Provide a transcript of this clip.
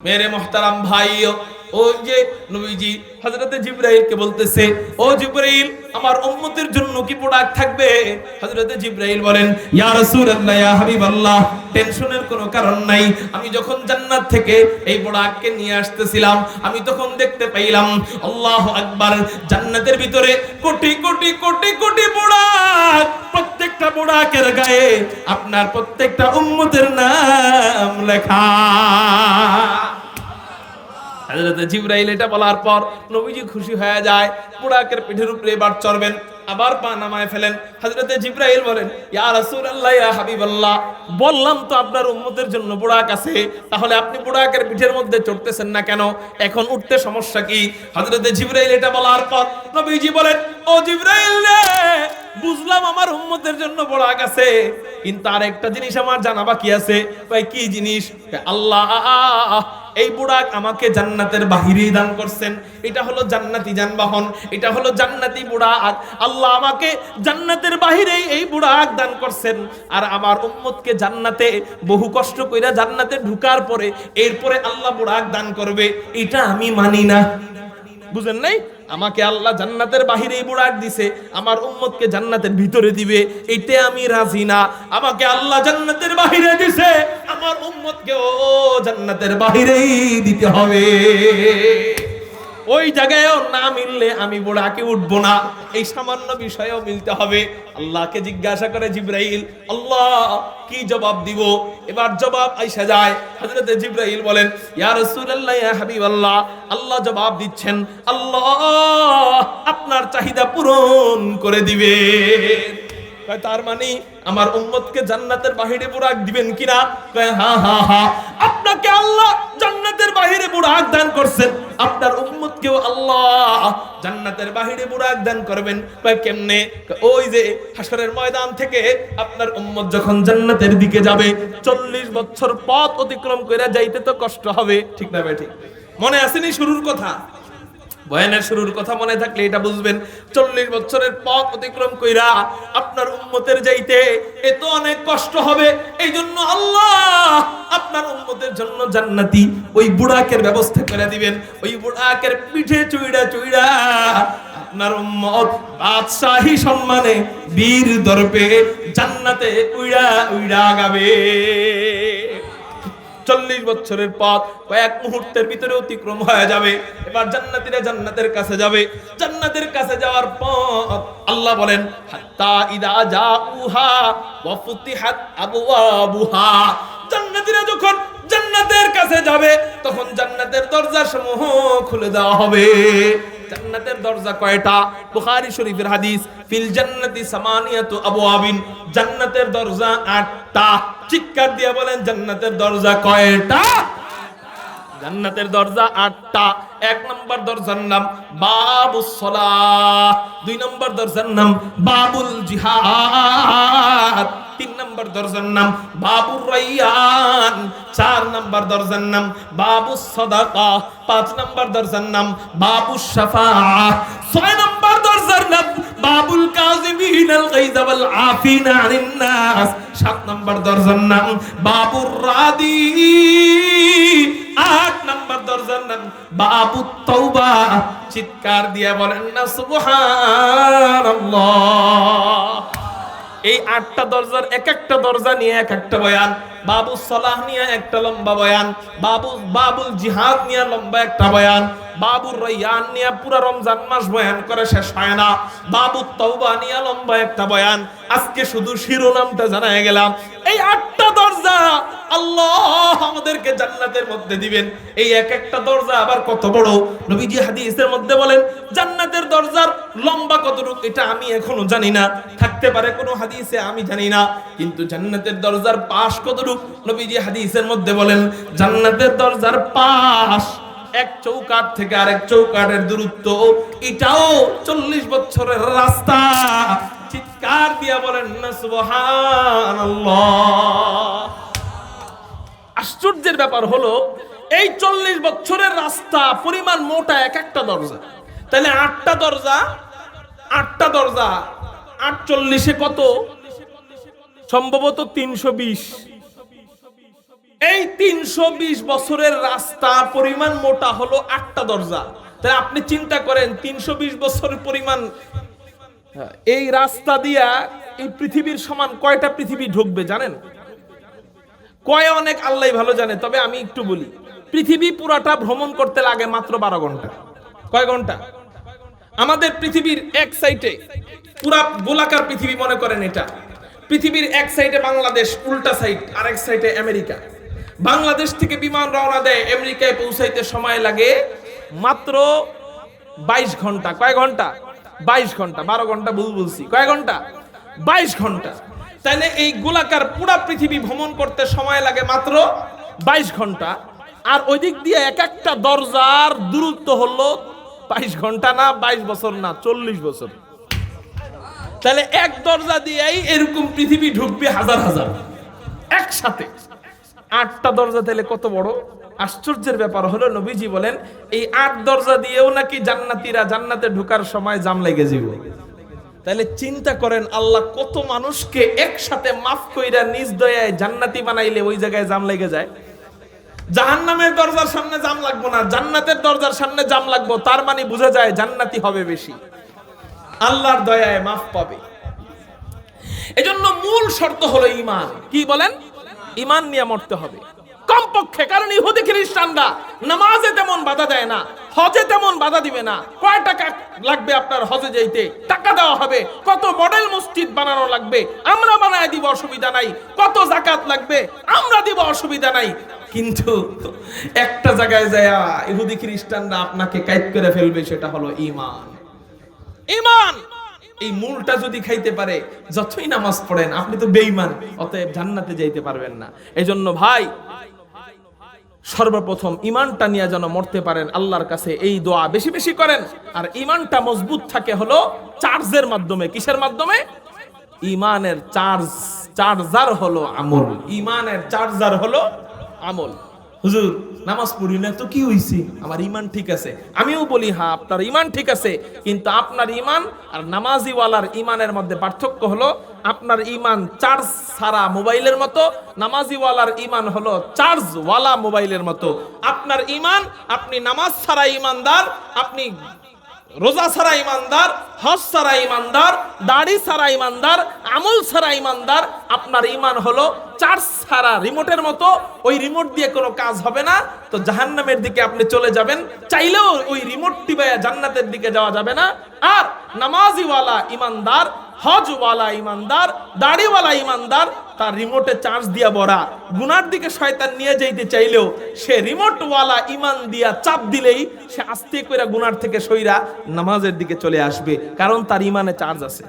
मेरे मोहतरम भाइयों ওই যে নবীজি হযরতে জিবরাইলকে বলতেছে, ও জিবরাইল আমার উম্মতের জন্য কি প্রোডাক্ট থাকবে? হযরতে জিবরাইল বলেন, ইয়া রাসূলুল্লাহ, ইয়া হাবিবাল্লাহ, টেনশনের কোনো কারণ নাই। আমি যখন জান্নাত থেকে এই প্রোডাক্টকে নিয়ে আসতেছিলাম, আমি তখন দেখতে পাইলাম আল্লাহু আকবার, জান্নাতের ভিতরে কোটি কোটি কোটি কোটি প্রোডাক্ট, প্রত্যেকটা প্রোডাক্টের গায়ে আপনার প্রত্যেকটা উম্মতের নাম লেখা। হযরত জিবরাইল এটা বলার পর নবীজি খুশি হয়ে যায়, বুড়াকের পিঠের উপরে এবার চড়বেন, আবার পা নামায় ফেলেন। হযরত জিবরাইল বলেন, ইয়া রাসূলুল্লাহ, ইয়া হাবিবাল্লাহ, বললাম তো আপনার উম্মতের জন্য বুড়াক আছে, তাহলে আপনি বুড়াকের পিঠের মধ্যে চড়তেছেন না কেন? এখন উঠতে সমস্যা কি? হযরত জিবরাইল এটা বলার পর নবীজি বলেন, ও জিবরাইল রে, বুঝলাম আমার উম্মতের জন্য বুড়াক আছে, কিন্তু আরেকটা জিনিস আমার জানা বাকি আছে। ভাই কি জিনিস? আল্লাহ এই বুড়াক আমাকে জান্নাতের বাহিরেই দান করছেন, এটা হলো জান্নাতি যানবাহন, এটা হলো জান্নাতি বুড়াক। আল্লাহ আমাকে জান্নাতের বাহিরেই এই বুড়াক দান করছেন, আর আমার উম্মতকে জান্নাতে বহু কষ্ট কইরা জান্নাতে ঢুকার পরে এরপরে আল্লাহ বুড়াক দান করবে, এটা আমি মানি না। বুঝেন নাই? আমাকে আল্লাহ জান্নাতের বাহিরেই বুড়াক দিছে, আমার উম্মতকে জান্নাতের ভিতরে দিবে, এইতে আমি রাজি না। আমাকে আল্লাহ জান্নাতের বাহিরে দিছে, আমার উম্মতকে ও জান্নাতের বাহিরেই দিতে হবে। ওই জায়গায়ও না মিললে আমি বুড়াকে উঠবো না, এই সামান্য বিষয়েও মিলতে হবে। আল্লাহকে জিজ্ঞাসা করে জিবরাইল, আল্লাহ কি জবাব দিব? এবার জবাব আইসা যায়। হযরত জিবরাইল বলেন, ইয়া রাসূলুল্লাহ, ইয়া হাবিবাল্লাহ, আল্লাহ জবাব দিচ্ছেন, আল্লাহ আপনার চাহিদা পূরণ করে দিবে। তার মানে আমার উম্মতকে জান্নাতের বাহিরে বুড়াক দিবেন কিনা? হ্যাঁ হ্যাঁ হ্যাঁ, আপনাকে আল্লাহ জান্নাতের বাহিরে বুড়াক দান করছেন, আপনার উম্মতকেও আল্লাহ জান্নাতের বাহিরে বুড়াক দান করবেন। কেমনে? ওই যে হাসরের ময়দান থেকে আপনার উম্মত যখন জান্নাতের দিকে যাবে, 40 বছর পথ অতিক্রম করে যাইতে তো কষ্ট হবে, ঠিক না? ঠিক মনে আসেনি শুরুর কথা? বয়ানের শুরুর কথা মনে থাকলে এটা বুঝবেন। 40 বছরের পথ অতিক্রম কইরা আপনার উম্মতের যাইতে এত অনেক কষ্ট হবে, এই জন্য আল্লাহ আপনার উম্মতের জন্য জান্নাতি ওই বুড়াকের ব্যবস্থা করে দিবেন। ওই বুড়াকের পিঠে চুইড়া চুইড়া আপনার উম্মত বাদশাহী সম্মানে বীর দর্পে জান্নাতে উইড়া উইড়া গাবে। 40 বছরের পথ কয়েক মুহূর্তের ভিতরে অতিক্রম হয়ে যাবে। এবার জান্নাতীরা জান্নাতের কাছে যাবে। জান্নাতের কাছে যাওয়ার পর আল্লাহ বলেন, হাত্তা ইদা জাউহা ওয়া ফুতিহাত আবওয়াবুহা, জান্নাতীরা যখন জান্নাতের কাছে যাবে তখন জান্নাতের দরজাসমূহ খুলে দেওয়া হবে। জান্নাতের দরজা কয়টা? বুখারী শরীফের হাদিস, ফিল জান্নাতি সামানিয়াতু আবওয়াবিন, জান্নাতের দরজা 8টা। চিৎকার দিয়ে বলেন, জান্নাতের দরজা কয়টা? জান্নাতের দরজা 8টা। 1 নম্বর দরজার নাম বাবুস সালাহ, 2 নম্বর দরজার নাম বাবুল জিহাদ, 3 নম্বর দরজার নাম বাবুর রায়্যান, 4 নম্বর দরজার নাম বাবুস সাদাকা, 5 নম্বর দরজার নাম বাবুস শাফাআহ, 6 নম্বর দরজার নাম বাবুল কাযিমিনাল গায়যা ওয়াল আফিনা আনিন নাস, 7 নম্বর দরজার নাম বাবুর রাদি, 8 নম্বর দরজার নাম বাবুত তাওবা। চিৎকার দিয়ে বলেন না সুবহানাল্লাহ। এই 8টা দরজার এক একটা দরজা নিয়ে এক একটা বয়ান। বাবুস সালাহ নিয়ে একটা লম্বা বয়ান, বাবুল জিহাদ নিয়ে লম্বা একটা বয়ান, বাবুর রায়্যান নিয়ে পুরো রমজান মাস বয়ান করে শেষ হয় না, বাবুত তাওবা নিয়ে লম্বা একটা বয়ান। আজকে শুধু শিরোনামটা জানায় গেলাম। এই 8টা দরজা আল্লাহ আমাদেরকে জান্নাতের মধ্যে দিবেন। এই এক একটা দরজা আবার কত বড়? নবীজি হাদিসের মধ্যে বলেন, জান্নাতের দরজার লম্বা কতটুকু এটা আমি এখনো জানি না, থাকতে পারে কোনো হাদিসে, আমি জানি না। কিন্তু জান্নাতের দরজার পাশ কতটুকু নবীজি হাদিসের মধ্যে বলেন, জান্নাতের দরজার পাশ এক চৌকাঠ থেকে আরেক চৌকাঠের দূরত্ব, এটাও 40 বছরের রাস্তা। চিৎকার দিয়া বলেন না সুবহানাল্লাহ। আশ্চর্যের ব্যাপার হলো, এই 40 বছরের রাস্তা পরিমাণ মোটা এক একটা দরজা। তাহলে 8টা দরজা, 8টা দরজা 48 কত? সম্ভবত 320। এই 320 বছরের রাস্তা পরিমাণ মোটা হলো 8টা দরজা। তাহলে আপনি চিন্তা করেন 320 বছরের পরিমাণ এই রাস্তা দিয়া এই পৃথিবীর সমান কয়টা পৃথিবী ঢুকবে জানেন? কয় অনেক আল্লাহ ভালো জানে। তবে আমি একটু বলি, পৃথিবী পুরাটা ভ্রমণ করতে লাগে মাত্র 12 ঘন্টা। কয় ঘন্টা? আমাদের পৃথিবীর এক সাইডে পুরা গোলাকার পৃথিবী মনে করেন, এটা পৃথিবীর এক সাইডে বাংলাদেশ, উল্টা সাইড আরেক সাইডে আমেরিকা। বাংলাদেশ থেকে বিমান রওনা দেয়, আমেরিকায় পৌঁছাইতে সময় লাগে মাত্র 22 ঘন্টা। কয় ঘন্টা? 22 ঘন্টা। 12 ঘন্টা ভুল বলছি। কয় ঘন্টা? 22 ঘন্টা। তাহলে এই গোলাকার পুরা পৃথিবী ভ্রমণ করতে সময় লাগে মাত্র 22 ঘন্টা। আর ওই দিক দিয়ে এক একটা দরজার দূরত্ব হলো 22 ঘন্টা না, 22 বছর না, 40 বছর। তাহলে এক দরজা দিয়েই এরকম পৃথিবী ঢুকবে হাজার হাজার একসাথে। 8টা দরজা তাহলে কত বড় আশ্চর্যের ব্যাপার হলো, নবীজি বলেন এই 8 দরজা দিয়েও নাকি জান্নাতীরা জান্নাতে ঢোকার সময় জাম লেগে যাবে। তাহলে চিন্তা করেন আল্লাহ কত মানুষকে একসাথে মাফ কইরা নিজ দয়ায় জান্নাতি বানাইলে ওই জায়গায় জাম লেগে যায়। জাহান্নামের দরজার সামনে জাম লাগবো না, জান্নাতের দরজার সামনে জাম লাগবো। তার মানে বোঝা যায় জান্নাতি হবে বেশি, আল্লাহর দয়ায় মাফ পাবে। এজন্য মূল শর্ত হলো ঈমান। কি বলেন? ঈমান নিয়ে মরতে হবে কমপক্ষে। কারণ ইহুদি খ্রিস্টানরা নামাজে তেমন বাধা দেয় না, হজে তেমন বাধা দিবে না। কয় টাকা লাগবে আপনার হজে যাইতে? টাকা দেওয়া হবে। কত মডেল মসজিদ বানানো লাগবে? আমরা বানায় দিব, অসুবিধা নাই। কত যাকাত লাগবে? আমরা দিব, অসুবিধা নাই। কিন্তু একটা জায়গায় যায় ইহুদি খ্রিস্টানরা আপনাকে কায়েদ করে ফেলবে, সেটা হলো ঈমান। ঈমান এই মূলটা যদি খাইতে পারে, যতই নামাজ পড়েন আপনি তো বেঈমান, অতএব জান্নাতে যাইতে পারবেন না। এজন্য ভাই সর্বপ্রথম ঈমানটা নিয়ে যেন মরতে পারেন, আল্লাহর কাছে এই দোয়া বেশি বেশি করেন। আর ঈমানটা মজবুত থাকে হলো চার্জের মাধ্যমে। কিসের মাধ্যমে? ঈমানের চার্জার হলো আমল। ঈমানের চার্জার হলো আমল। হুজুর নামাজ পড়ি না তো কি হইছে, আমার ঈমান ঠিক আছে। আমিও বলি হ্যাঁ আপনার ঈমান ঠিক আছে, কিন্তু আপনার ঈমান আর নামাজিওয়ালার ঈমানের মধ্যে পার্থক্য হলো আপনার ঈমান চার্জ ছাড়া মোবাইলের মতো, নামাজিওয়ালার ঈমান হলো চার্জওয়ালা মোবাইলের মতো। আপনার ঈমান, আপনি নামাজ ছাড়া ঈমানদার, আপনি রোজা ছাড়া ঈমানদার, হজ ছাড়া ঈমানদার, দাড়ি ছাড়া ঈমানদার, আমল ছাড়া ঈমানদার। আপনার ঈমান হলো চার্জ ছাড়া রিমোটের মতো, ওই রিমোট দিয়ে কোনো কাজ হবে না। তো জাহান্নামের দিকে আপনি চলে যাবেন, চাইলেও ওই রিমোট টিপায়া জান্নাতের দিকে যাওয়া যাবে না। আর নামাজিওয়ালা ঈমানদার, হজওয়ালা ঈমানদার, দাড়িওয়ালা ঈমানদার, তার রিমোটে চার্জ দিয়া ভরা। গুনার দিকে শয়তান নিয়ে যাইতে চাইলেও সে রিমোটওয়ালা ঈমান দিয়া চাপ দিলেই সে আস্তে করে গুনার থেকে সইরা নামাজের দিকে চলে আসবে, কারণ তার ঈমানে চার্জ আছে।